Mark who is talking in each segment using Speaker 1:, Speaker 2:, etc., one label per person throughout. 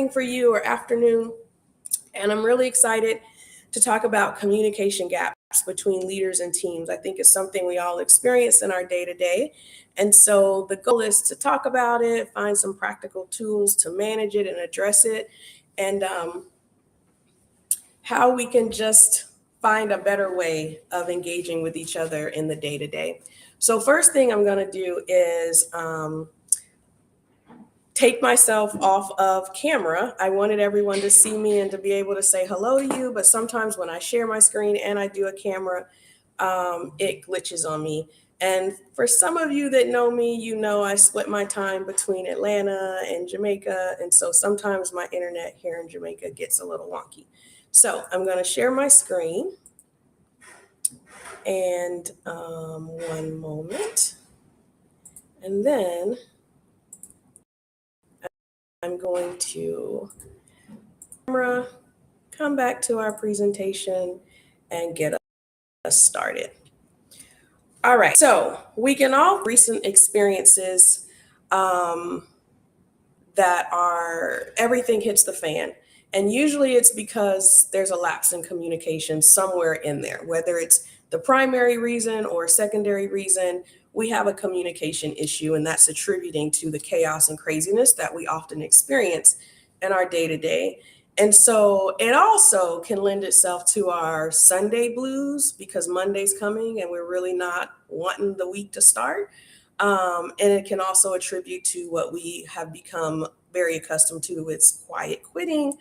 Speaker 1: morning for you or afternoon. And I'm really excited to talk about communication gaps between leaders and teams. I think it's something we all experience in our day to day. And so the goal is to talk about it, find some practical tools to manage it and address it, and how we can just find a better way of engaging with each other in the day to day. So, first thing I'm going to do is take myself off of camera. I wanted everyone to see me and to be able to say hello to you, but sometimes when I share my screen and I do a camera, it glitches on me. And for some of you that know me, you know I split my time between Atlanta and Jamaica, and so sometimes my internet here in Jamaica gets a little wonky. So I'm going to share my screen, and one moment, and then I'm going to camera, come back to our presentation, and get us started. All right, so we can all recent experiences that are everything hits the fan. And usually it's because there's a lapse in communication somewhere in there, whether it's the primary reason or secondary reason. We have a communication issue, and that's attributing to the chaos and craziness that we often experience in our day to day. And so it also can lend itself to our Sunday blues because Monday's coming and we're really not wanting the week to start. And it can also attribute to what we have become very accustomed to. It's quiet quitting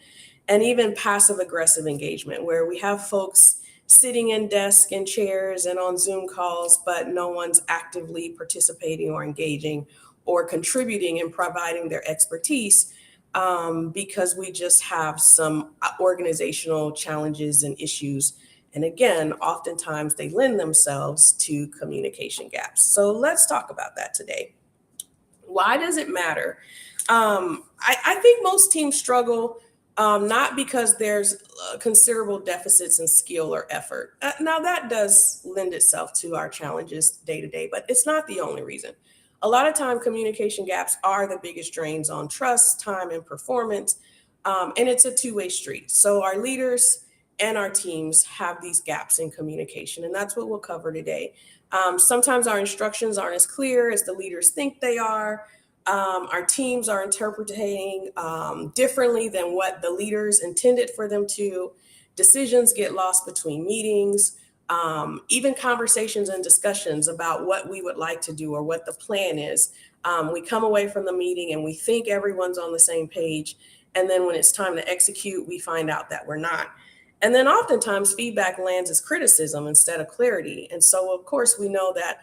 Speaker 1: and even passive aggressive engagement, where we have folks sitting in desks and chairs and on Zoom calls, but no one's actively participating or engaging or contributing and providing their expertise because we just have some organizational challenges and issues. And again, oftentimes they lend themselves to communication gaps. So let's talk about that today. Why does it matter? I think most teams struggle not because there's considerable deficits in skill or effort. Now, that does lend itself to our challenges day to day, but it's not the only reason. A lot of time, communication gaps are the biggest drains on trust, time, and performance. And it's a two-way street. So our leaders and our teams have these gaps in communication, and that's what we'll cover today. Sometimes our instructions aren't as clear as the leaders think they are. Our teams are interpreting differently than what the leaders intended for them to. Decisions get lost between meetings, even conversations and discussions about what we would like to do or what the plan is. We come away from the meeting and we think everyone's on the same page. And then when it's time to execute, we find out that we're not. And then oftentimes feedback lands as criticism instead of clarity. And so, of course, we know that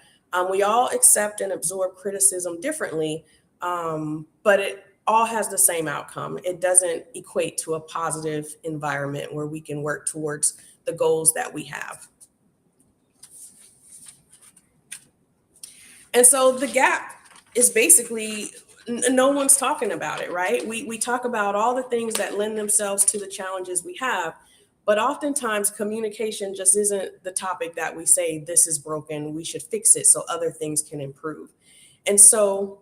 Speaker 1: we all accept and absorb criticism differently, but it all has the same outcome. It doesn't equate to a positive environment where we can work towards the goals that we have. And so the gap is basically no one's talking about it, right? We talk about all the things that lend themselves to the challenges we have, but oftentimes communication just isn't the topic that we say, this is broken, we should fix it so other things can improve. And so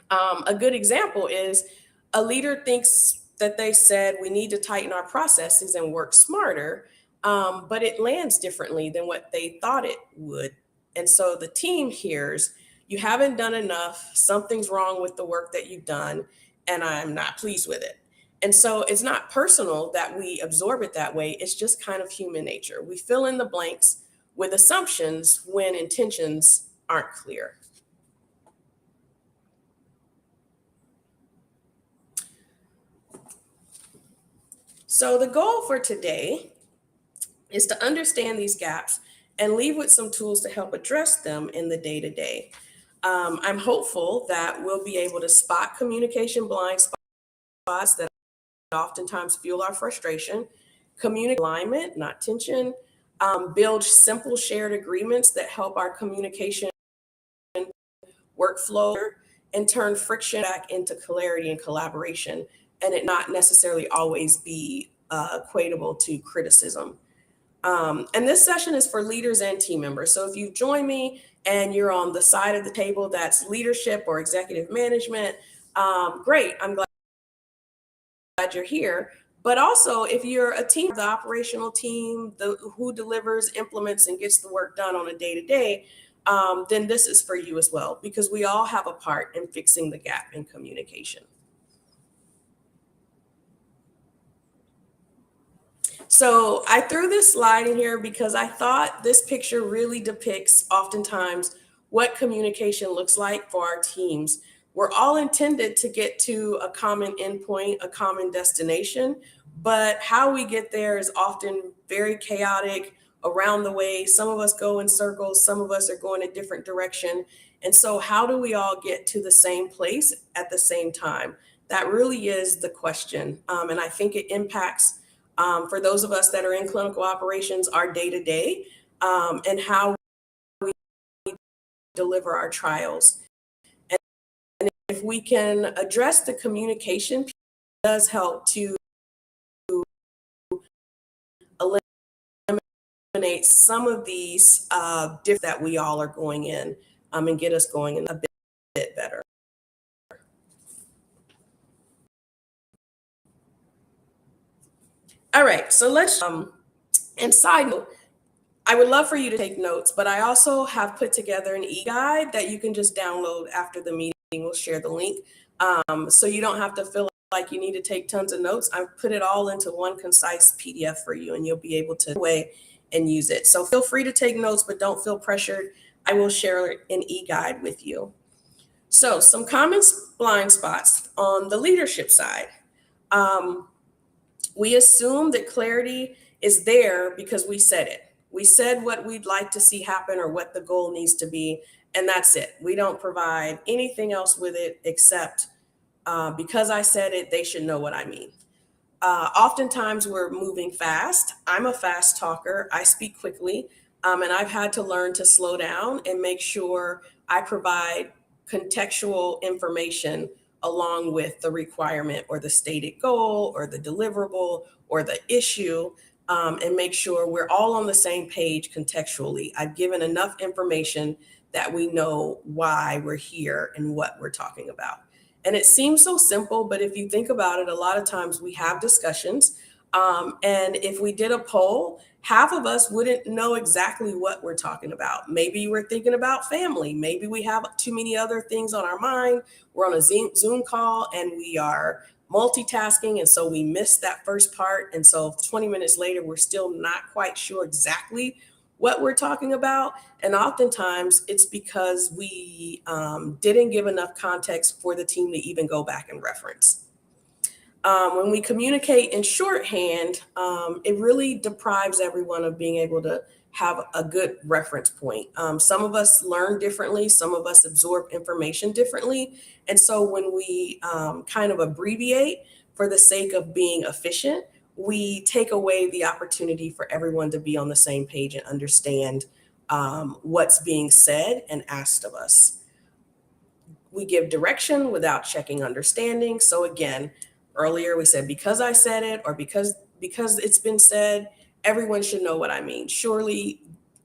Speaker 1: a good example is a leader thinks that they said we need to tighten our processes and work smarter, but it lands differently than what they thought it would. And so the team hears, you haven't done enough, something's wrong with the work that you've done, and I'm not pleased with it. And so it's not personal that we absorb it that way. It's just kind of human nature. We fill in the blanks with assumptions when intentions aren't clear. So the goal for today is to understand these gaps and leave with some tools to help address them in the day to day. I'm hopeful that we'll be able to spot communication blind spots that oftentimes fuel our frustration, communicate alignment, not tension, build simple shared agreements that help our communication workflow, and turn friction back into clarity and collaboration, and it not necessarily always be equatable to criticism. And this session is for leaders and team members. So if you join me and you're on the side of the table that's leadership or executive management, great. I'm glad you're here. But also, if you're a team, the operational team, who delivers, implements, and gets the work done on a day to day, then this is for you as well, because we all have a part in fixing the gap in communication. So I threw this slide in here because I thought this picture really depicts oftentimes what communication looks like for our teams. We're all intended to get to a common endpoint, a common destination, but how we get there is often very chaotic around the way. Some of us go in circles, some of us are going a different direction. And so, how do we all get to the same place at the same time? That really is the question. And I think it impacts, for those of us that are in clinical operations, our day to day, and how we deliver our trials. And if we can address the communication, it does help to eliminate some of these that we all are going in, and get us going in a bit better. All right, so let's, and side note, I would love for you to take notes, but I also have put together an e-guide that you can just download after the meeting. We'll share the link. So you don't have to feel like you need to take tons of notes. I've put it all into one concise PDF for you, and you'll be able to away and use it. So feel free to take notes, but don't feel pressured. I will share an e-guide with you. So some common blind spots on the leadership side. We assume that clarity is there because we said it. We said what we'd like to see happen or what the goal needs to be, and that's it. We don't provide anything else with it except, because I said it, they should know what I mean. Oftentimes we're moving fast. I'm a fast talker. I speak quickly, and I've had to learn to slow down and make sure I provide contextual information along with the requirement or the stated goal or the deliverable or the issue, and make sure we're all on the same page contextually. I've given enough information that we know why we're here and what we're talking about. And it seems so simple, but if you think about it, a lot of times we have discussions. And if we did a poll, half of us wouldn't know exactly what we're talking about. Maybe we're thinking about family. Maybe we have too many other things on our mind. We're on a Zoom call and we are multitasking. And so we missed that first part. And so 20 minutes later, we're still not quite sure exactly what we're talking about. And oftentimes it's because we didn't give enough context for the team to even go back and reference. When we communicate in shorthand, it really deprives everyone of being able to have a good reference point. Some of us learn differently, some of us absorb information differently. And so when we kind of abbreviate for the sake of being efficient, we take away the opportunity for everyone to be on the same page and understand what's being said and asked of us. We give direction without checking understanding. So again, earlier we said, because I said it, or because it's been said, everyone should know what I mean. Surely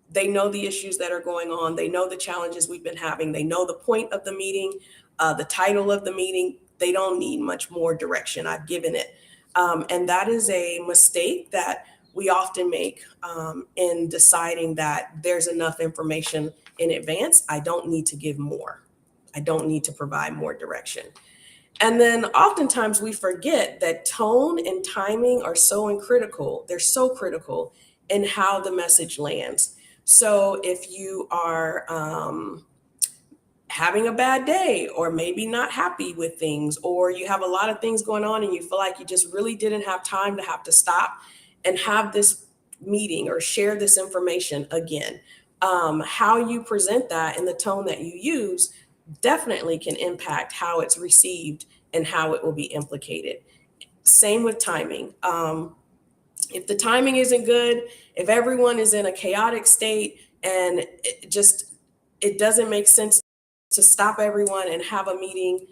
Speaker 1: they know the issues that are going on. They know the challenges we've been having. They know the point of the meeting, the title of the meeting. They don't need much more direction. I've given it. And that is a mistake that we often make in deciding that there's enough information in advance. I don't need to give more. I don't need to provide more direction. And then oftentimes we forget that tone and timing are so critical. They're so critical in how the message lands. So if you are having a bad day, or maybe not happy with things, or you have a lot of things going on and you feel like you just really didn't have time to have to stop and have this meeting or share this information again, how you present that and the tone that you use definitely can impact how it's received and how it will be implicated. Same with timing. If the timing isn't good, if everyone is in a chaotic state and it doesn't make sense to stop everyone and have a meeting,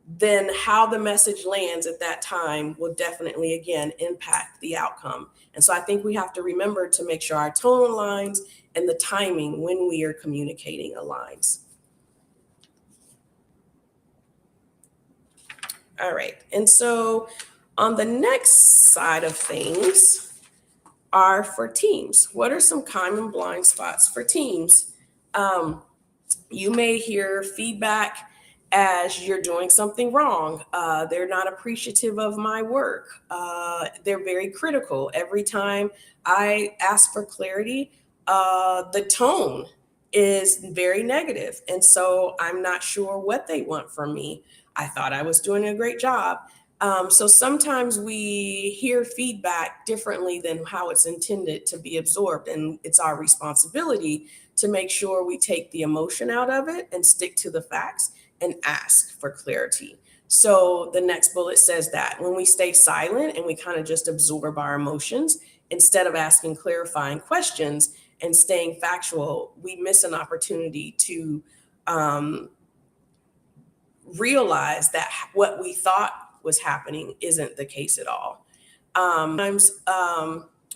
Speaker 1: then how the message lands at that time will definitely, again, impact the outcome. And so I think we have to remember to make sure our tone aligns and the timing when we are communicating aligns. All right. And so On the next side of things are for teams. What are some common blind spots for teams? You may hear feedback as you're doing something wrong. They're not appreciative of my work. They're very critical. Every time I ask for clarity, the tone is very negative. And so I'm not sure what they want from me. I thought I was doing a great job. So sometimes we hear feedback differently than how it's intended to be absorbed. And it's our responsibility to make sure we take the emotion out of it and stick to the facts and ask for clarity. So the next bullet says that when we stay silent and we kind of just absorb our emotions, instead of asking clarifying questions and staying factual, we miss an opportunity to realize that what we thought was happening isn't the case at all. Sometimes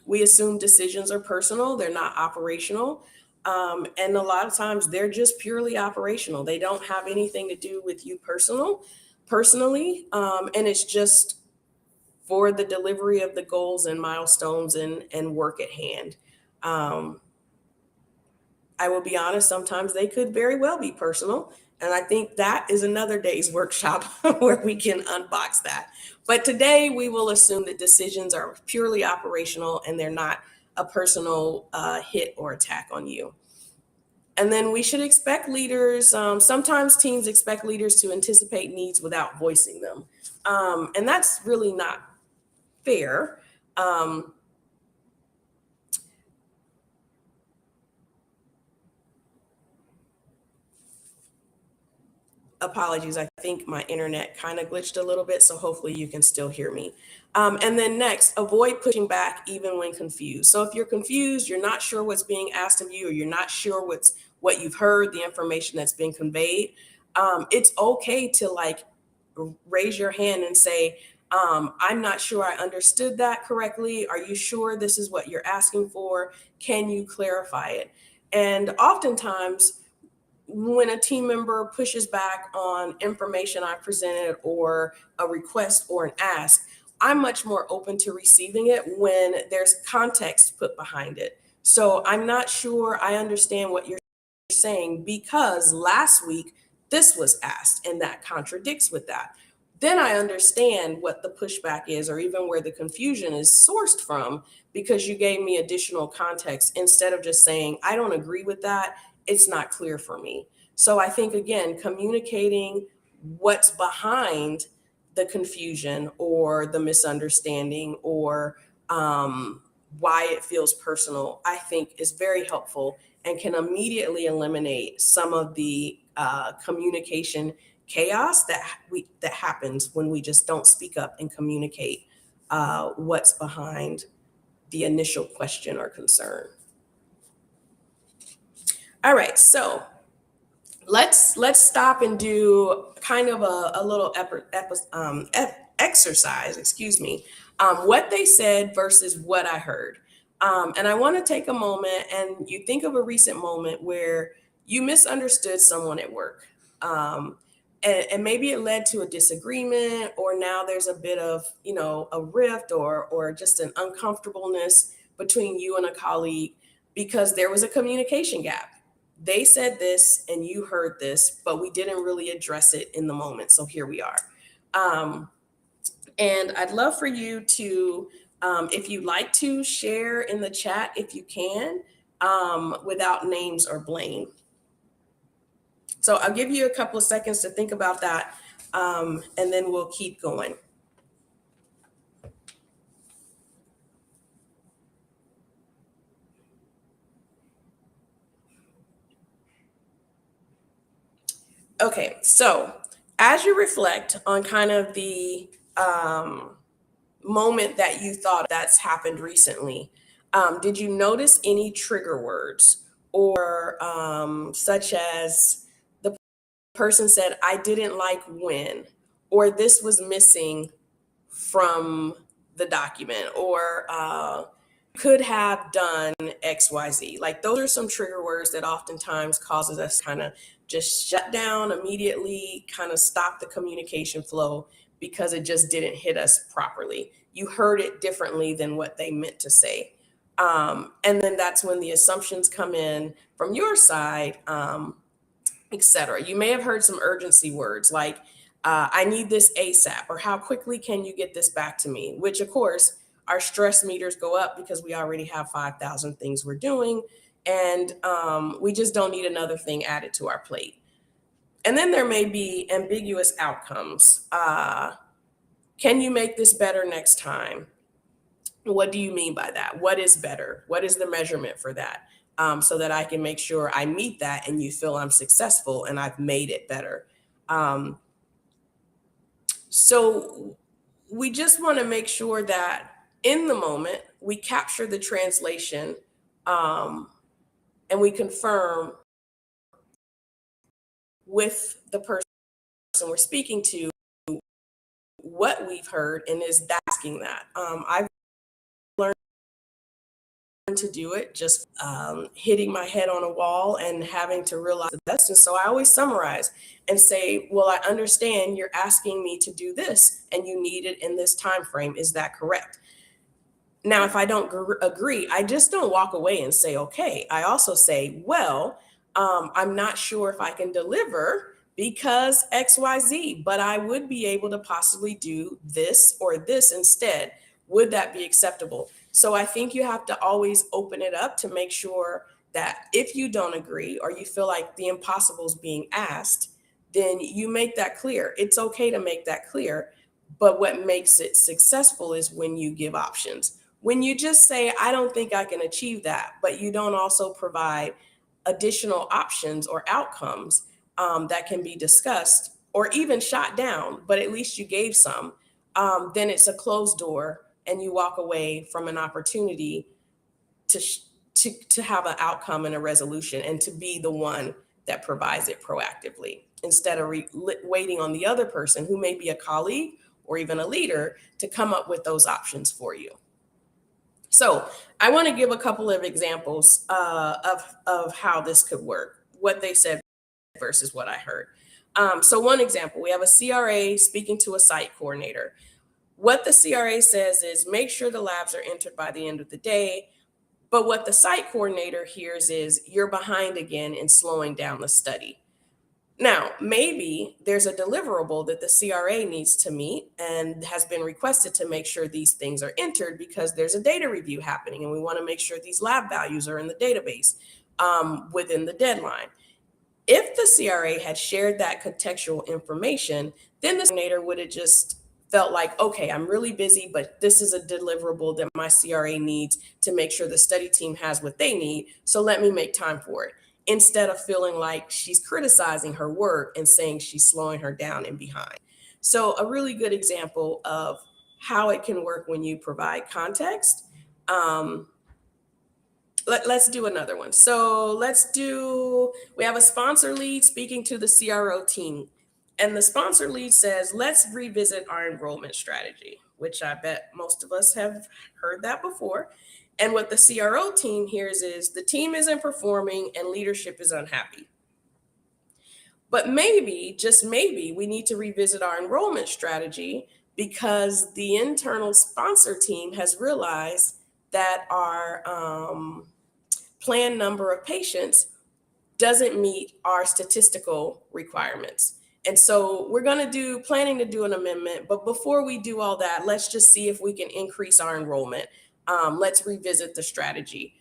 Speaker 1: we assume decisions are personal, they're not operational. And a lot of times they're just purely operational. They don't have anything to do with you personally. And it's just for the delivery of the goals and milestones and work at hand. Um, I will be honest, sometimes they could very well be personal. And I think that is another day's workshop where we can unbox that. But today we will assume that decisions are purely operational and they're not a personal hit or attack on you. And then we should expect leaders, sometimes teams expect leaders to anticipate needs without voicing them. And that's really not fair. Um, Apologies, I think my internet kind of glitched a little bit, so hopefully you can still hear me. And then next, avoid pushing back even when confused. So if you're confused, you're not sure what's being asked of you, or you're not sure what you've heard, the information that's been conveyed, it's okay to like raise your hand and say, I'm not sure I understood that correctly. Are you sure this is what you're asking for? Can you clarify it? And oftentimes, when a team member pushes back on information I presented or a request or an ask, I'm much more open to receiving it when there's context put behind it. So I'm not sure I understand what you're saying because last week this was asked and that contradicts with that. Then I understand what the pushback is or even where the confusion is sourced from because you gave me additional context instead of just saying, I don't agree with that. It's not clear for me. So I think, again, communicating what's behind the confusion or the misunderstanding or why it feels personal, I think is very helpful and can immediately eliminate some of the communication chaos that happens when we just don't speak up and communicate what's behind the initial question or concern. All right, so let's stop and do kind of a little exercise, excuse me, what they said versus what I heard. And I want to take a moment and you think of a recent moment where you misunderstood someone at work. And maybe it led to a disagreement, or now there's a bit of, a rift or just an uncomfortableness between you and a colleague because there was a communication gap. They said this and you heard this, but we didn't really address it in the moment. So here we are. And I'd love for you to, if you'd like to, share in the chat if you can, without names or blame. So I'll give you a couple of seconds to think about that, and then we'll keep going. Okay, so as you reflect on kind of the moment that you thought that's happened recently, did you notice any trigger words or such as the person said, I didn't like when, or this was missing from the document, or could have done XYZ. Like those are some trigger words that oftentimes causes us kind of just shut down immediately, kind of stop the communication flow because it just didn't hit us properly. You heard it differently than what they meant to say. And then that's when the assumptions come in from your side, etc. You may have heard some urgency words like, I need this ASAP, or how quickly can you get this back to me? Which, of course, our stress meters go up because we already have 5,000 things we're doing. And we just don't need another thing added to our plate. And then there may be ambiguous outcomes. Can you make this better next time? What do you mean by that? What is better? What is the measurement for that? So that I can make sure I meet that and you feel I'm successful and I've made it better. So we just want to make sure that in the moment we capture the translation, and we confirm with the person we're speaking to what we've heard and is asking that. I've learned to do it just hitting my head on a wall and having to realize the best. And so I always summarize and say, well, I understand you're asking me to do this and you need it in this time frame. Is that correct? Now, if I don't agree, I just don't walk away and say, okay. I also say, well, I'm not sure if I can deliver because XYZ, but I would be able to possibly do this or this instead. Would that be acceptable? So I think you have to always open it up to make sure that if you don't agree or you feel like the impossible is being asked, then you make that clear. It's okay to make that clear. But what makes it successful is when you give options. When you just say, I don't think I can achieve that, but you don't also provide additional options or outcomes that can be discussed or even shot down, but at least you gave some, then it's a closed door and you walk away from an opportunity to have an outcome and a resolution and to be the one that provides it proactively instead of waiting on the other person who may be a colleague or even a leader to come up with those options for you. So I want to give a couple of examples of how this could work, what they said versus what I heard. So one example, we have a CRA speaking to a site coordinator. What the CRA says is make sure the labs are entered by the end of the day. But what the site coordinator hears is you're behind again in slowing down the study. Now, maybe there's a deliverable that the CRA needs to meet and has been requested to make sure these things are entered because there's a data review happening and we want to make sure these lab values are in the database within the deadline. If the CRA had shared that contextual information, then the coordinator would have just felt like, okay, I'm really busy, but this is a deliverable that my CRA needs to make sure the study team has what they need. So let me make time for it, instead of feeling like she's criticizing her work and saying she's slowing her down and behind. So a really good example of how it can work when you provide context. Let's do another one. So we have a sponsor lead speaking to the CRO team. And the sponsor lead says, let's revisit our enrollment strategy, which I bet most of us have heard that before. And what the CRO team hears is the team isn't performing and leadership is unhappy. But maybe, just maybe, we need to revisit our enrollment strategy because the internal sponsor team has realized that our planned number of patients doesn't meet our statistical requirements. And so we're planning to do an amendment, but before we do all that, let's just see if we can increase our enrollment. Let's revisit the strategy.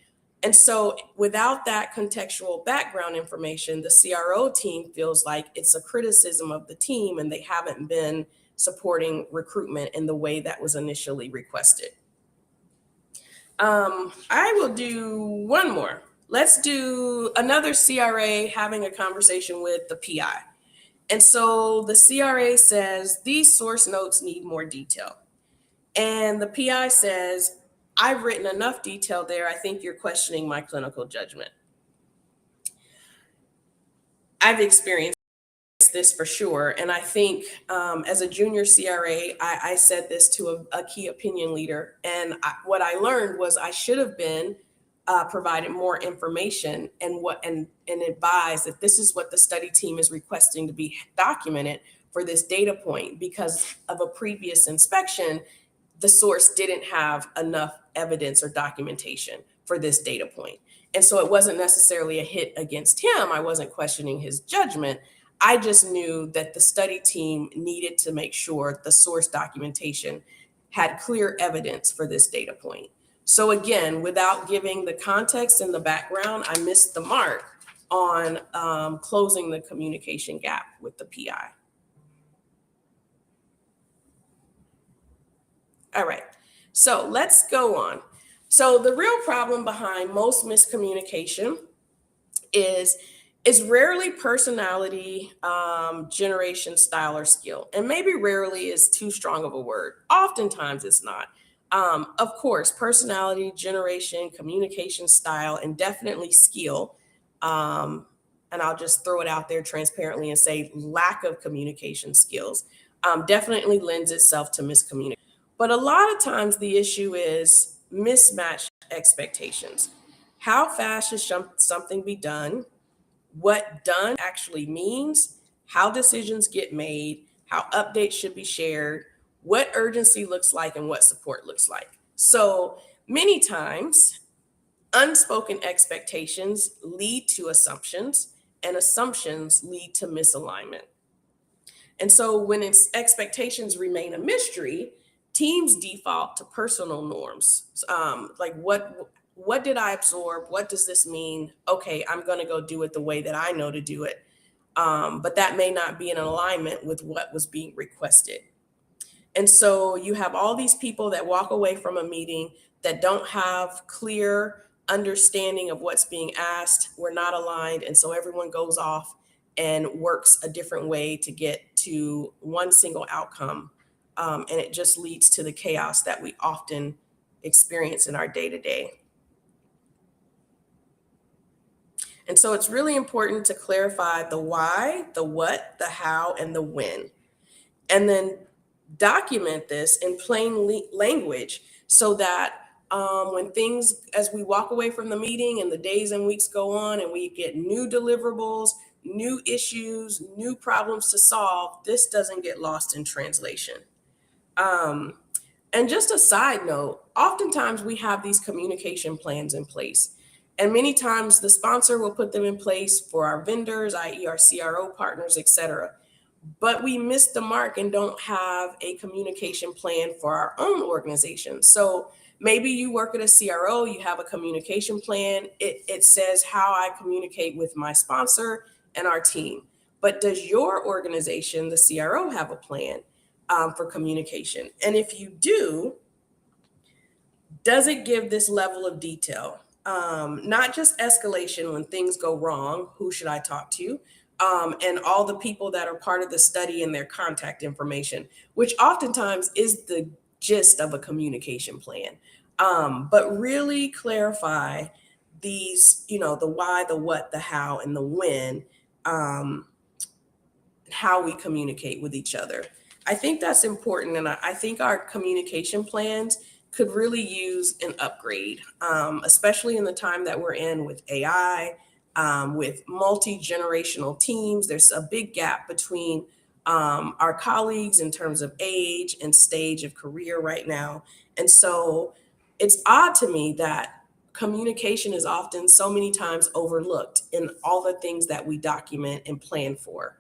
Speaker 1: And so without that contextual background information, the CRO team feels like it's a criticism of the team and they haven't been supporting recruitment in the way that was initially requested. I will do one more. Let's do another CRA having a conversation with the PI. And so the CRA says, these source notes need more detail. And the PI says, I've written enough detail there. I think you're questioning my clinical judgment. I've experienced this for sure. And I think as a junior CRA, I said this to a key opinion leader. And what I learned was I should have been provided more information and advised that this is what the study team is requesting to be documented for this data point because of a previous inspection, the source didn't have enough evidence or documentation for this data point. And so it wasn't necessarily a hit against him. I wasn't questioning his judgment. I just knew that the study team needed to make sure the source documentation had clear evidence for this data point. So again, without giving the context and the background, I missed the mark on closing the communication gap with the PI. All right, so let's go on. So the real problem behind most miscommunication is rarely personality, generation, style, or skill. And maybe rarely is too strong of a word. Oftentimes it's not. Of course, personality, generation, communication style, and definitely skill. And I'll just throw it out there transparently and say lack of communication skills definitely lends itself to miscommunication. But a lot of times the issue is mismatched expectations. How fast should something be done? What done actually means, how decisions get made, how updates should be shared, what urgency looks like, and what support looks like. So many times, unspoken expectations lead to assumptions, and assumptions lead to misalignment. And so when expectations remain a mystery, teams default to personal norms. Like what did I absorb? What does this mean? Okay, I'm going to go do it the way that I know to do it. But that may not be in alignment with what was being requested. And so you have all these people that walk away from a meeting that don't have clear understanding of what's being asked. We're not aligned. And so everyone goes off and works a different way to get to one single outcome. And it just leads to the chaos that we often experience in our day to day. And so it's really important to clarify the why, the what, the how, and the when. And then document this in plain language so that when things, as we walk away from the meeting and the days and weeks go on and we get new deliverables, new issues, new problems to solve, this doesn't get lost in translation. And just a side note, oftentimes we have these communication plans in place. And many times the sponsor will put them in place for our vendors, i.e. our CRO partners, et cetera. But we miss the mark and don't have a communication plan for our own organization. So maybe you work at a CRO, you have a communication plan. It says how I communicate with my sponsor and our team. But does your organization, the CRO, have a plan for communication? And if you do, does it give this level of detail? Not just escalation when things go wrong, who should I talk to? And all the people that are part of the study and their contact information, which oftentimes is the gist of a communication plan. But really clarify these, the why, the what, the how, and the when, how we communicate with each other. I think that's important. And I think our communication plans could really use an upgrade, especially in the time that we're in with AI, with multi-generational teams. There's a big gap between our colleagues in terms of age and stage of career right now. And so it's odd to me that communication is often so many times overlooked in all the things that we document and plan for.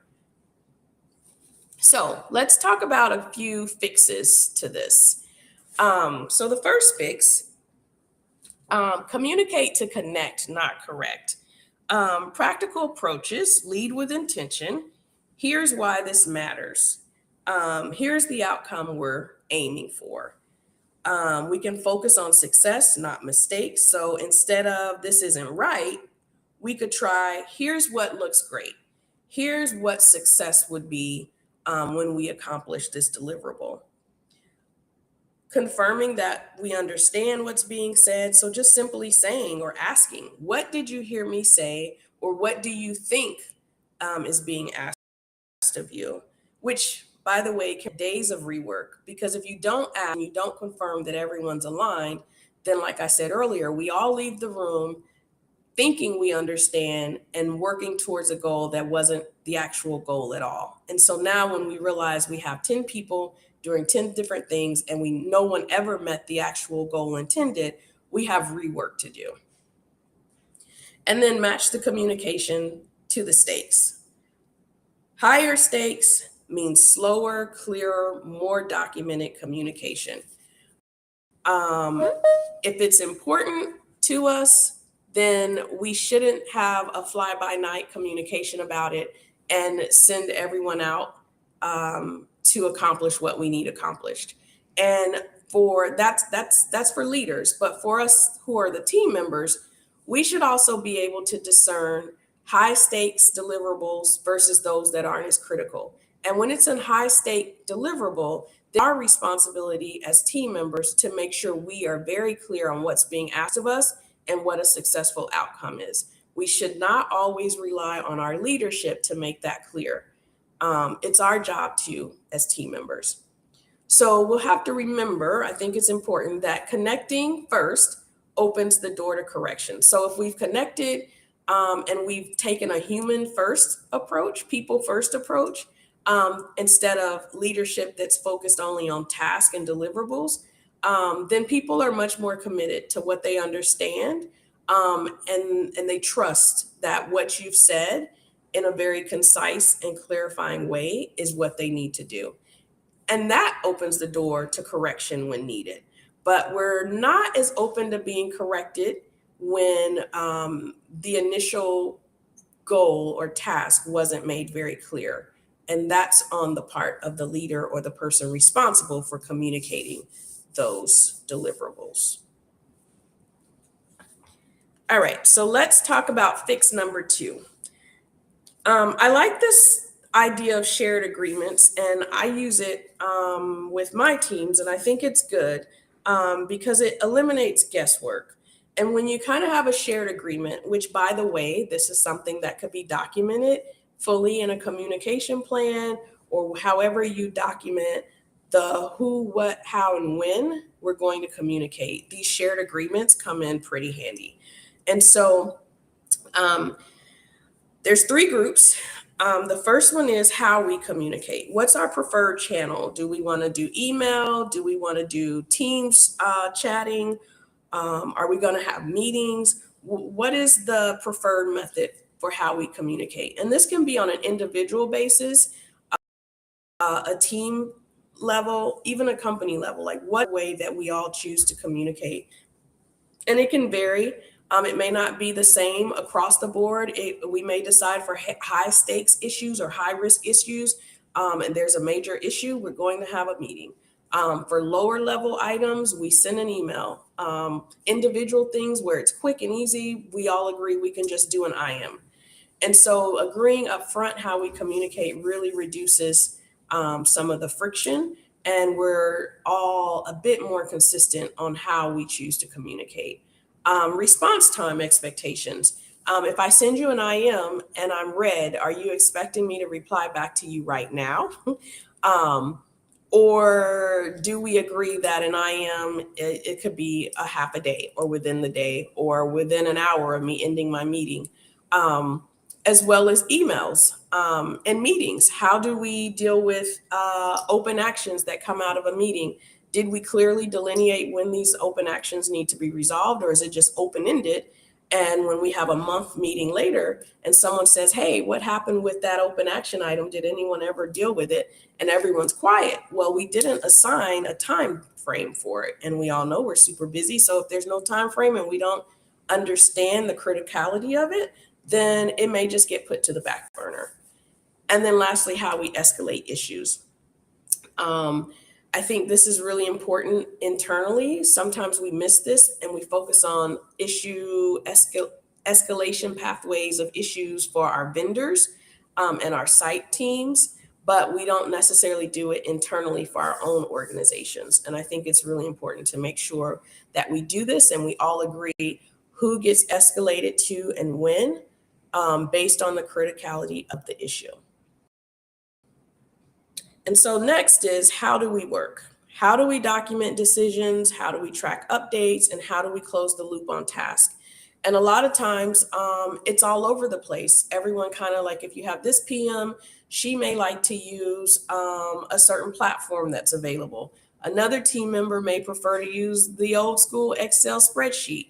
Speaker 1: So let's talk about a few fixes to this. So the first fix, communicate to connect, not correct. Practical approaches, lead with intention. Here's why this matters. Here's the outcome we're aiming for. We can focus on success, not mistakes. So instead of this isn't right, we could try, here's what looks great. Here's what success would be when we accomplish this deliverable. Confirming that we understand what's being said. So just simply saying or asking, what did you hear me say? Or what do you think is being asked of you? Which, by the way, can days of rework, because if you don't ask, you don't confirm that everyone's aligned, then like I said earlier, we all leave the room thinking we understand and working towards a goal that wasn't the actual goal at all. And so now when we realize we have 10 people doing 10 different things and no one ever met the actual goal intended, we have rework to do. And then match the communication to the stakes. Higher stakes means slower, clearer, more documented communication. If it's important to us, then we shouldn't have a fly-by-night communication about it and send everyone out to accomplish what we need accomplished. And that's for leaders, but for us who are the team members, we should also be able to discern high stakes deliverables versus those that aren't as critical. And when it's a high stake deliverable, our responsibility as team members to make sure we are very clear on what's being asked of us and what a successful outcome is. We should not always rely on our leadership to make that clear. It's our job too, as team members. So we'll have to remember, I think it's important that connecting first opens the door to correction. So if we've connected and we've taken a human first approach, people first approach, instead of leadership that's focused only on task and deliverables, then people are much more committed to what they understand, and they trust that what you've said in a very concise and clarifying way is what they need to do. And that opens the door to correction when needed. But we're not as open to being corrected when the initial goal or task wasn't made very clear. And that's on the part of the leader or the person responsible for communicating those deliverables. All right, so let's talk about fix number 2. I like this idea of shared agreements, and I use it with my teams, and I think it's good because it eliminates guesswork. And when you kind of have a shared agreement, which, by the way, this is something that could be documented fully in a communication plan, or however you document the who, what, how, and when we're going to communicate. These shared agreements come in pretty handy. And so there's 3 groups. The first one is how we communicate. What's our preferred channel? Do we want to do email? Do we want to do Teams chatting? Are we going to have meetings? What is the preferred method for how we communicate? And this can be on an individual basis, a team level, even a company level, like what way that we all choose to communicate. And it can vary. It may not be the same across the board. We may decide for high stakes issues or high risk issues, and there's a major issue, we're going to have a meeting. For lower level items, we send an email. Individual things where it's quick and easy, we all agree we can just do an IM. And so agreeing upfront how we communicate really reduces some of the friction, and we're all a bit more consistent on how we choose to communicate. Response time expectations. If I send you an IM and I'm read, are you expecting me to reply back to you right now? Or do we agree that an IM, it could be a half a day or within the day or within an hour of me ending my meeting, as well as emails and meetings? How do we deal with open actions that come out of a meeting? Did we clearly delineate when these open actions need to be resolved, or is it just open-ended? And when we have a month meeting later and someone says, hey, what happened with that open action item? Did anyone ever deal with it? And everyone's quiet. Well, we didn't assign a time frame for it. And we all know we're super busy. So if there's no time frame and we don't understand the criticality of it, then it may just get put to the back burner. And then lastly, how we escalate issues. I think this is really important internally. Sometimes we miss this and we focus on escalation pathways of issues for our vendors and our site teams, but we don't necessarily do it internally for our own organizations. And I think it's really important to make sure that we do this and we all agree who gets escalated to and when, based on the criticality of the issue. And so next is, how do we work? How do we document decisions? How do we track updates? And how do we close the loop on tasks? And a lot of times it's all over the place. Everyone kind of like, if you have this PM, she may like to use a certain platform that's available. Another team member may prefer to use the old school Excel spreadsheet.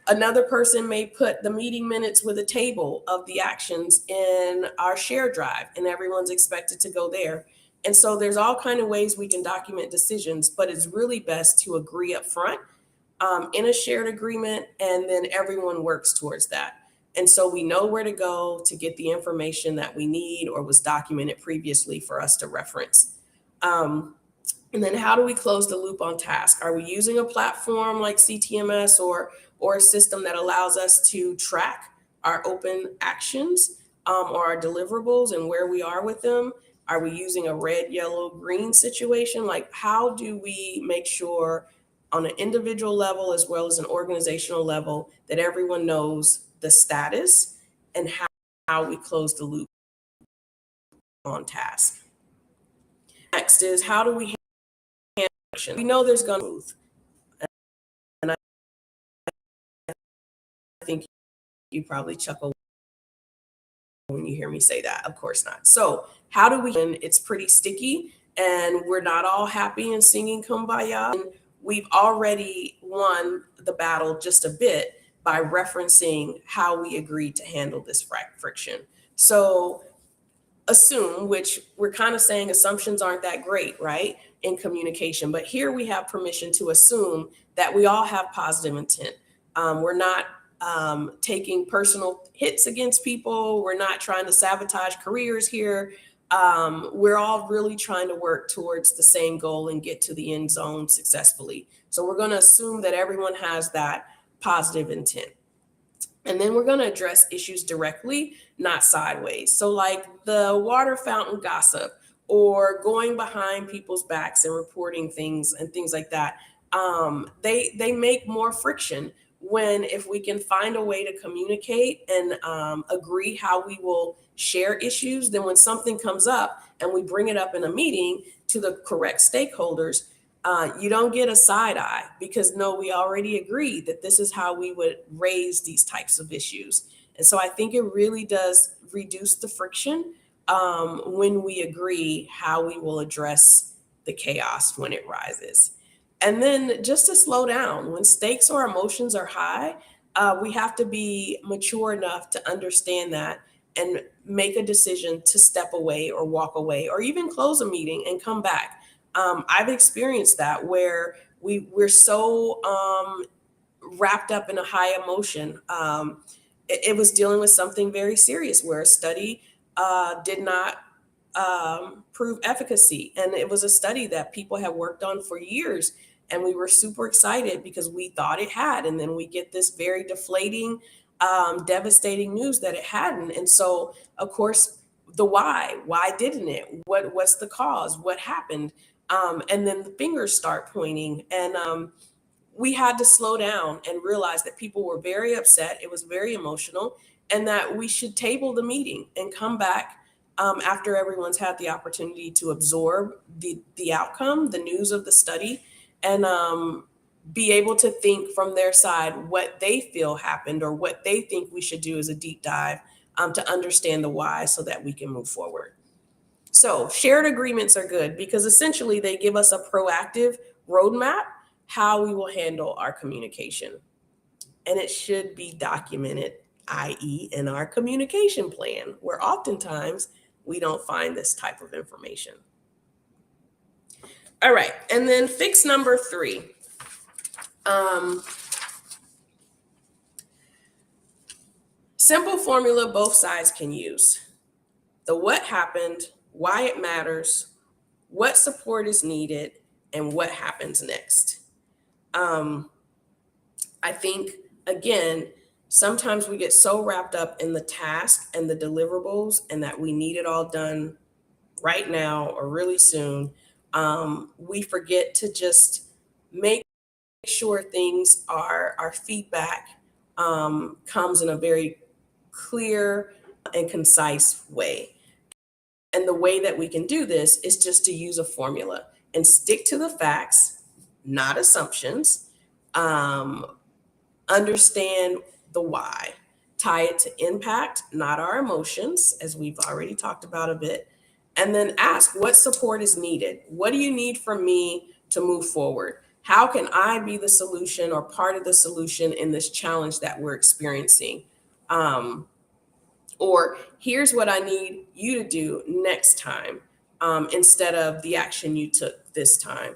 Speaker 1: Another person may put the meeting minutes with a table of the actions in our share drive, and everyone's expected to go there. And so there's all kind of ways we can document decisions, but it's really best to agree up front in a shared agreement, and then everyone works towards that. And so we know where to go to get the information that we need or was documented previously for us to reference. Um, and then how do we close the loop on task? Are we using a platform like CTMS or a system that allows us to track our open actions or our deliverables and where we are with them? Are we using a red, yellow, green situation? Like, how do we make sure on an individual level as well as an organizational level that everyone knows the status and how we close the loop on task? Next is, how do we handle action? We know there's going to be growth, and I think you probably chuckle when you hear me say that. Of course not. So how do we, and it's pretty sticky and we're not all happy and singing kumbaya. And we've already won the battle just a bit by referencing how we agreed to handle this friction. So assume, which we're kind of saying assumptions aren't that great, right, in communication. But here we have permission to assume that we all have positive intent. We're not taking personal hits against people. We're not trying to sabotage careers here. We're all really trying to work towards the same goal and get to the end zone successfully. So we're going to assume that everyone has that positive intent. And then we're going to address issues directly, not sideways. So, like the water fountain gossip or going behind people's backs and reporting things and things like that, they make more friction when, if we can find a way to communicate and agree how we will share issues, then when something comes up and we bring it up in a meeting to the correct stakeholders, you don't get a side eye because no, we already agreed that this is how we would raise these types of issues. And so I think it really does reduce the friction when we agree how we will address the chaos when it rises. And then just to slow down, when stakes or emotions are high, we have to be mature enough to understand that and make a decision to step away or walk away or even close a meeting and come back. I've experienced that where we're so wrapped up in a high emotion. It was dealing with something very serious where a study did not prove efficacy. And it was a study that people had worked on for years. And we were super excited because we thought it had. And then we get this very deflating, devastating news that it hadn't. And so, of course, the why didn't it? What's the cause? What happened? And then the fingers start pointing. And we had to slow down and realize that people were very upset. It was very emotional, and that we should table the meeting and come back after everyone's had the opportunity to absorb the outcome, the news of the study, and be able to think from their side what they feel happened or what they think we should do as a deep dive to understand the why so that we can move forward. So shared agreements are good because essentially they give us a proactive roadmap how we will handle our communication. And it should be documented, i.e., in our communication plan, where oftentimes we don't find this type of information. All right. And then fix number 3. Simple formula both sides can use. The what happened, why it matters, what support is needed, and what happens next. I think, again, sometimes we get so wrapped up in the task and the deliverables and that we need it all done right now or really soon. We forget to just make sure things are, our feedback comes in a very clear and concise way. And the way that we can do this is just to use a formula and stick to the facts, not assumptions. Understand the why. Tie it to impact, not our emotions, as we've already talked about a bit. And then ask what support is needed. What do you need from me to move forward? How can I be the solution or part of the solution in this challenge that we're experiencing? Um, or here's what I need you to do next time, instead of the action you took this time.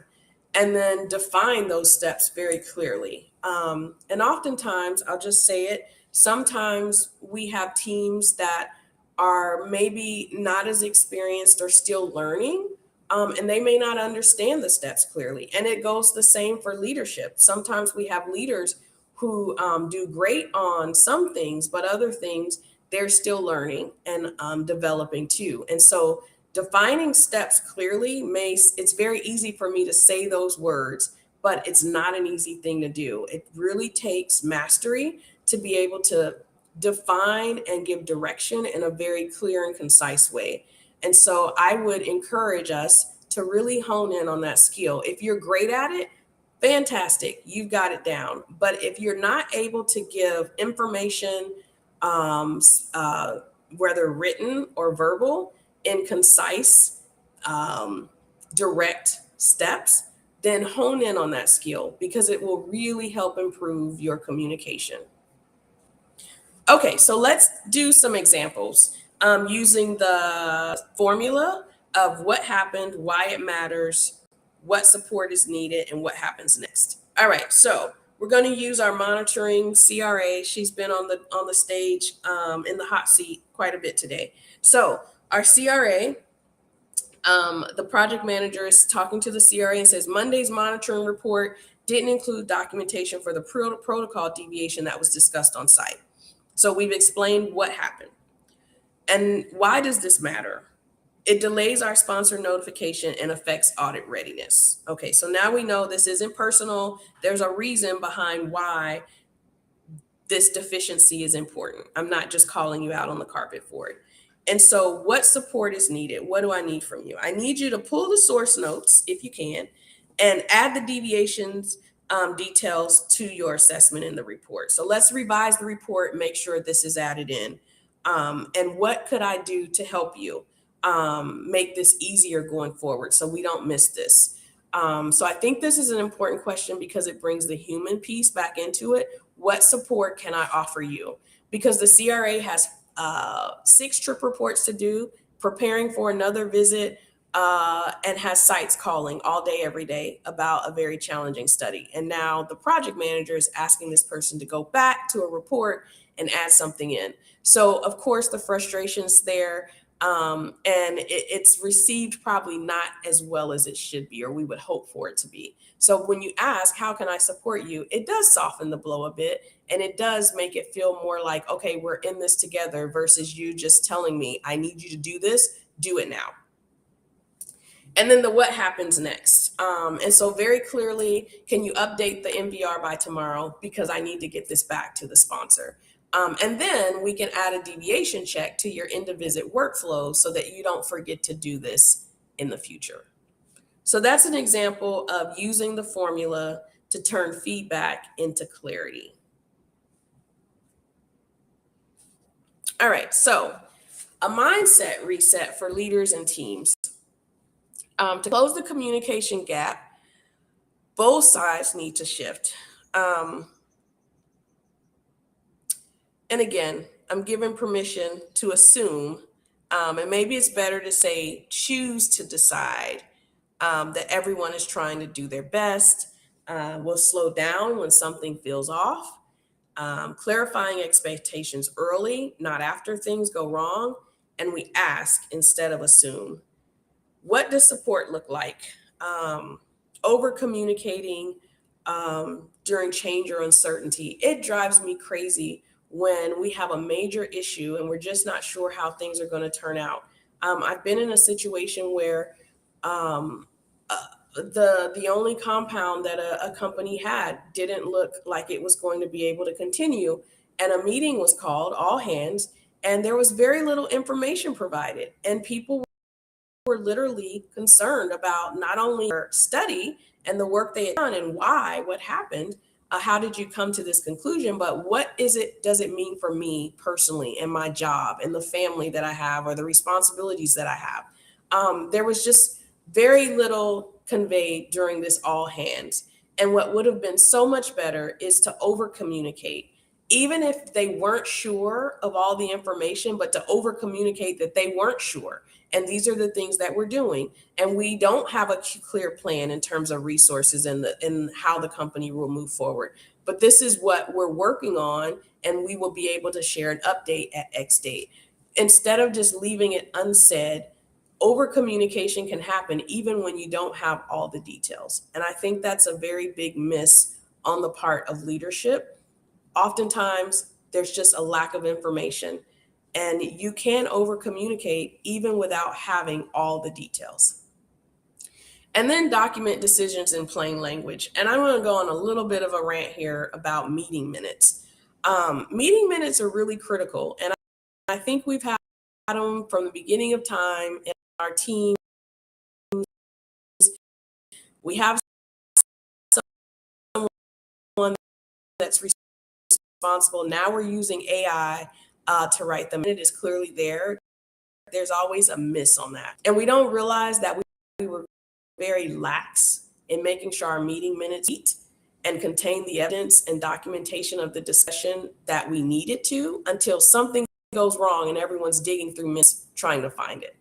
Speaker 1: And then define those steps very clearly. And oftentimes, I'll just say it, sometimes we have teams that are maybe not as experienced or still learning, and they may not understand the steps clearly. And it goes the same for leadership. Sometimes we have leaders who do great on some things, but other things they're still learning and developing too. And so defining steps clearly it's very easy for me to say those words, but it's not an easy thing to do. It really takes mastery to be able to define and give direction in a very clear and concise way. And so I would encourage us to really hone in on that skill. If you're great at it, fantastic, you've got it down. But if you're not able to give information, um, uh, whether written or verbal, in concise, um, direct steps, then hone in on that skill because it will really help improve your communication. Okay, so let's do some examples using the formula of what happened, why it matters, what support is needed, and what happens next. All right, so we're going to use our monitoring CRA. She's been on the stage in the hot seat quite a bit today. So our CRA, the project manager is talking to the CRA and says Monday's monitoring report didn't include documentation for the protocol deviation that was discussed on site. So we've explained what happened. And why does this matter? It delays our sponsor notification and affects audit readiness. Okay, so now we know this isn't personal. There's a reason behind why this deficiency is important. I'm not just calling you out on the carpet for it. And so, what support is needed? What do I need from you? I need you to pull the source notes, if you can, and add the deviations details to your assessment in the report. So, let's revise the report and make sure this is added in. And what could I do to help you make this easier going forward so we don't miss this? So I think this is an important question because it brings the human piece back into it. What support can I offer you? Because the CRA has 6 trip reports to do, preparing for another visit, and has sites calling all day, every day about a very challenging study. And now the project manager is asking this person to go back to a report and add something in. So, of course, the frustration's there. And it's received probably not as well as it should be, or we would hope for it to be. So when you ask, how can I support you? It does soften the blow a bit, and it does make it feel more like, okay, we're in this together versus you just telling me, I need you to do this, do it now. And then the what happens next. And so very clearly, can you update the MVR by tomorrow? Because I need to get this back to the sponsor. And then we can add a deviation check to your end of visit workflow so that you don't forget to do this in the future. So that's an example of using the formula to turn feedback into clarity. All right, so a mindset reset for leaders and teams. To close the communication gap, both sides need to shift. And again, I'm given permission to assume, and maybe it's better to say choose to decide that everyone is trying to do their best. We'll slow down when something feels off, clarifying expectations early, not after things go wrong, and we ask instead of assume. What does support look like? Over communicating during change or uncertainty. It drives me crazy when we have a major issue and we're just not sure how things are going to turn out. I've been in a situation where um, the only compound that a company had didn't look like it was going to be able to continue, and a meeting was called, all hands, and there was very little information provided, and people were literally concerned about not only their study and the work they had done and why, what happened, how did you come to this conclusion, but what does it mean for me personally and my job and the family that I have or the responsibilities that I have? There was just very little conveyed during this all hands. And what would have been so much better is to over communicate, even if they weren't sure of all the information, but to over communicate that they weren't sure. And these are the things that we're doing. And we don't have a clear plan in terms of resources and how the company will move forward. But this is what we're working on, and we will be able to share an update at X date. Instead of just leaving it unsaid, over communication can happen even when you don't have all the details. And I think that's a very big miss on the part of leadership. Oftentimes, there's just a lack of information, and you can over communicate even without having all the details. And then document decisions in plain language. And I'm going to go on a little bit of a rant here about meeting minutes. Meeting minutes are really critical. And I think we've had them from the beginning of time in our team. We have someone that's responsible. Now we're using AI to write them. It is clearly there. There's always a miss on that. And we don't realize that we were very lax in making sure our meeting minutes meet and contain the evidence and documentation of the discussion that we needed to, until something goes wrong and everyone's digging through minutes trying to find it.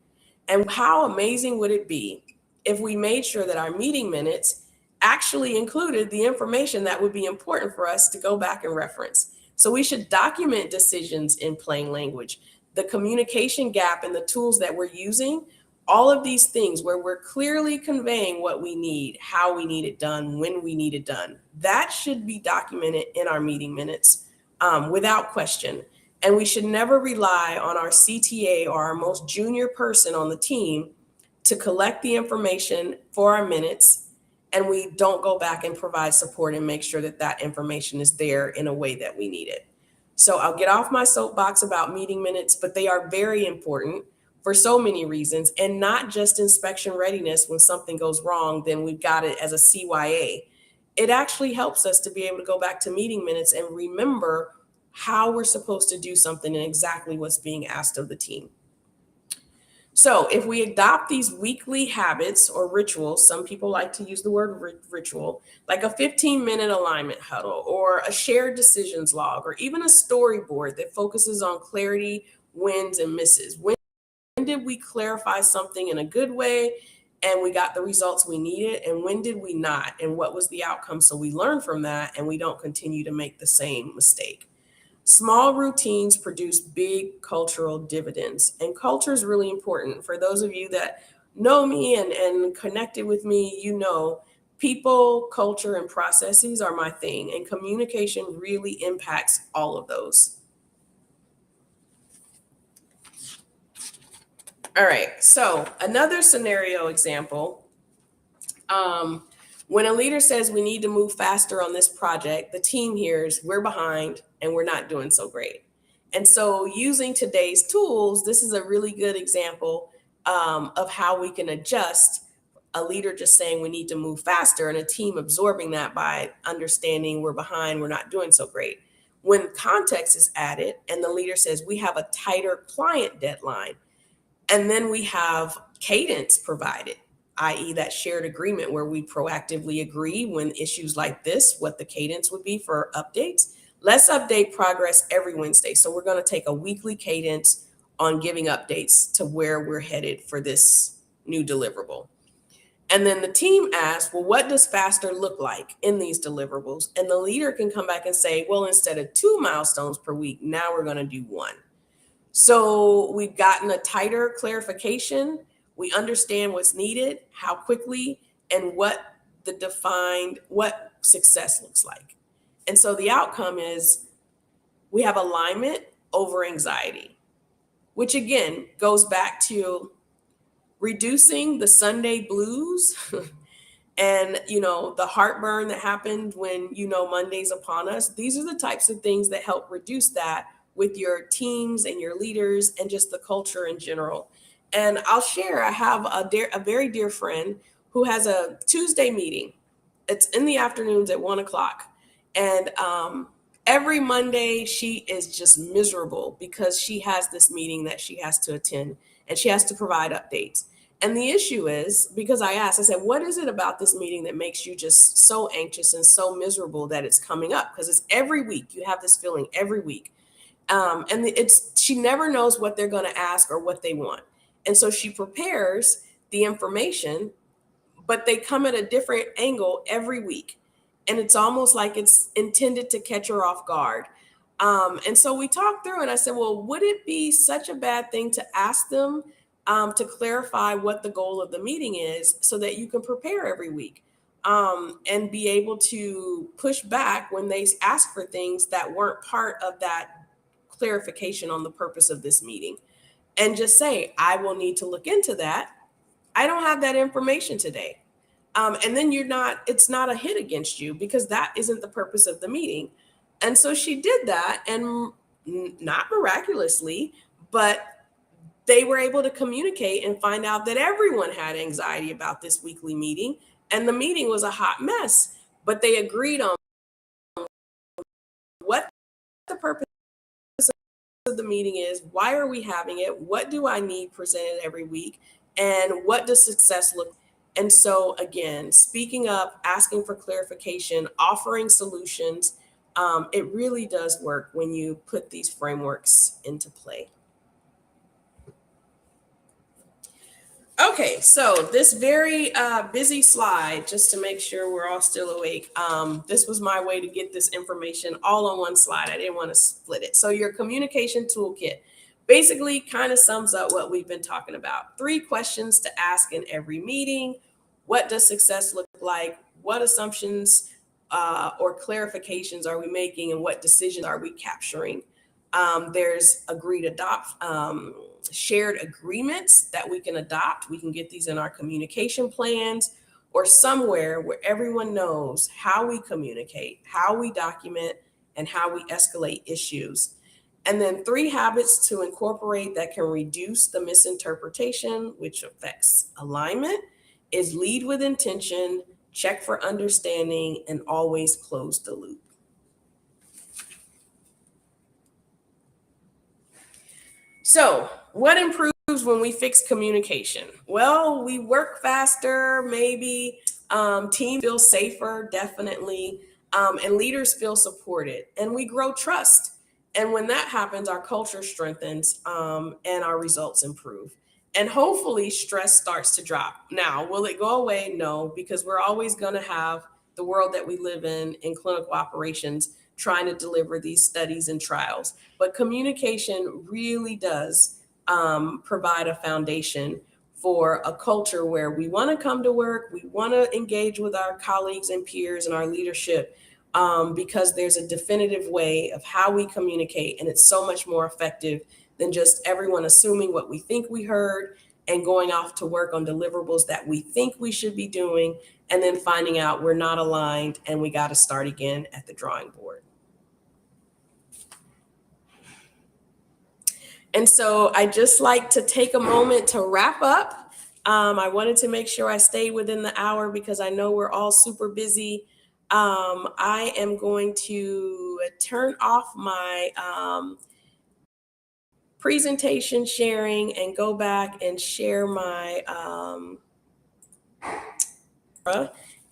Speaker 1: And how amazing would it be if we made sure that our meeting minutes actually included the information that would be important for us to go back and reference? So we should document decisions in plain language. The communication gap and the tools that we're using, all of these things where we're clearly conveying what we need, how we need it done, when we need it done, that should be documented in our meeting minutes without question. And we should never rely on our CTA or our most junior person on the team to collect the information for our minutes, and we don't go back and provide support and make sure that that information is there in a way that we need it. So I'll get off my soapbox about meeting minutes, but they are very important for so many reasons, and not just inspection readiness. When something goes wrong, then we've got it as a CYA. It actually helps us to be able to go back to meeting minutes and remember how we're supposed to do something and exactly what's being asked of the team. So if we adopt these weekly habits or rituals, some people like to use the word ritual, like a 15-minute alignment huddle or a shared decisions log, or even a storyboard that focuses on clarity, wins and misses. When did we clarify something in a good way and we got the results we needed? And when did we not? And what was the outcome? So we learn from that and we don't continue to make the same mistake. Small routines produce big cultural dividends, and culture is really important. For those of you that know me and connected with me, you know, people, culture, and processes are my thing, and communication really impacts all of those. All right, so another scenario example. When a leader says we need to move faster on this project, the team hears we're behind and we're not doing so great. And so using today's tools, this is a really good example of how we can adjust a leader just saying we need to move faster and a team absorbing that by understanding we're behind, we're not doing so great. When context is added and the leader says we have a tighter client deadline, and then we have cadence provided, i.e. that shared agreement where we proactively agree when issues like this, what the cadence would be for updates. Let's update progress every Wednesday. So we're going to take a weekly cadence on giving updates to where we're headed for this new deliverable. And then the team asks, well, what does faster look like in these deliverables? And the leader can come back and say, well, instead of 2 milestones per week, now we're going to do 1. So we've gotten a tighter clarification. We understand what's needed, how quickly, and what success looks like. And so the outcome is we have alignment over anxiety, which again goes back to reducing the Sunday blues and, the heartburn that happened when, Monday's upon us. These are the types of things that help reduce that with your teams and your leaders and just the culture in general. And I'll share, I have a very dear friend who has a Tuesday meeting. It's in the afternoons at 1 o'clock. And every Monday, she is just miserable because she has this meeting that she has to attend and she has to provide updates. And the issue is because I asked, I said, what is it about this meeting that makes you just so anxious and so miserable that it's coming up? Because it's every week. You have this feeling every week. And it's she never knows what they're going to ask or what they want. And so she prepares the information, but they come at a different angle every week. And it's almost like it's intended to catch her off guard. And so we talked through, and I said, well, would it be such a bad thing to ask them to clarify what the goal of the meeting is so that you can prepare every week and be able to push back when they ask for things that weren't part of that clarification on the purpose of this meeting? And just say, I will need to look into that. I don't have that information today. And then it's not a hit against you because that isn't the purpose of the meeting. And so she did that, and not miraculously, but they were able to communicate and find out that everyone had anxiety about this weekly meeting. And the meeting was a hot mess, but they agreed on what the purpose of the meeting is, why are we having it, what do I need presented every week, and what does success look like? And so again, speaking up, asking for clarification, offering solutions, it really does work when you put these frameworks into play. Okay, so this very busy slide, just to make sure we're all still awake. This was my way to get this information all on one slide. I didn't want to split it. So your communication toolkit basically kind of sums up what we've been talking about. 3 questions to ask in every meeting. What does success look like? What assumptions or clarifications are we making, and what decisions are we capturing? There's agreed adopt shared agreements that we can adopt. We can get these in our communication plans or somewhere where everyone knows how we communicate, how we document, and how we escalate issues. And then 3 habits to incorporate that can reduce the misinterpretation, which affects alignment, is lead with intention, check for understanding, and always close the loop. So, what improves when we fix communication? Well, we work faster, maybe. Teams feel safer, definitely. And leaders feel supported, and we grow trust. And when that happens, our culture strengthens and our results improve. And hopefully, stress starts to drop. Now, will it go away? No, because we're always going to have the world that we live in clinical operations, trying to deliver these studies and trials. But communication really does provide a foundation for a culture where we want to come to work, we want to engage with our colleagues and peers and our leadership, because there's a definitive way of how we communicate, and it's so much more effective than just everyone assuming what we think we heard and going off to work on deliverables that we think we should be doing, and then finding out we're not aligned and we got to start again at the drawing board. And so I just like to take a moment to wrap up. I wanted to make sure I stayed within the hour because I know we're all super busy. I am going to turn off my presentation sharing and go back and share my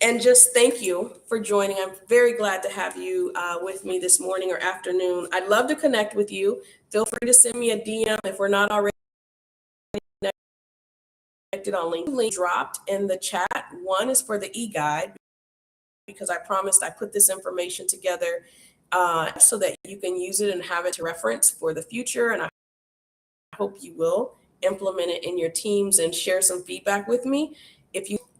Speaker 1: and just thank you for joining. I'm very glad to have you with me this morning or afternoon. I'd love to connect with you. Feel free to send me a DM if we're not already connected on LinkedIn. Link dropped in the chat. One is for the e-guide because I promised I put this information together so that you can use it and have it to reference for the future. And I hope you will implement it in your teams and share some feedback with me.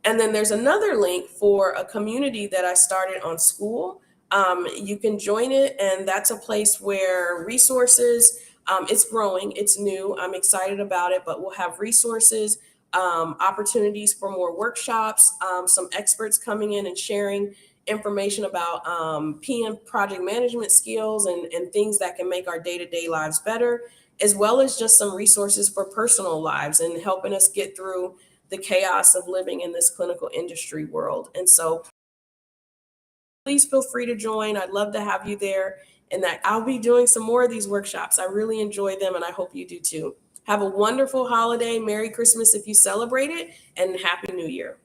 Speaker 1: And then there's another link for a community that I started on School. You can join it, and that's a place where resources, it's growing, it's new, I'm excited about it, but we'll have resources, opportunities for more workshops, some experts coming in and sharing information about PM project management skills and things that can make our day-to-day lives better, as well as just some resources for personal lives and helping us get through the chaos of living in this clinical industry world. And so please feel free to join. I'd love to have you there, and that I'll be doing some more of these workshops. I really enjoy them, and I hope you do too. Have a wonderful holiday. Merry Christmas if you celebrate it, and Happy New Year.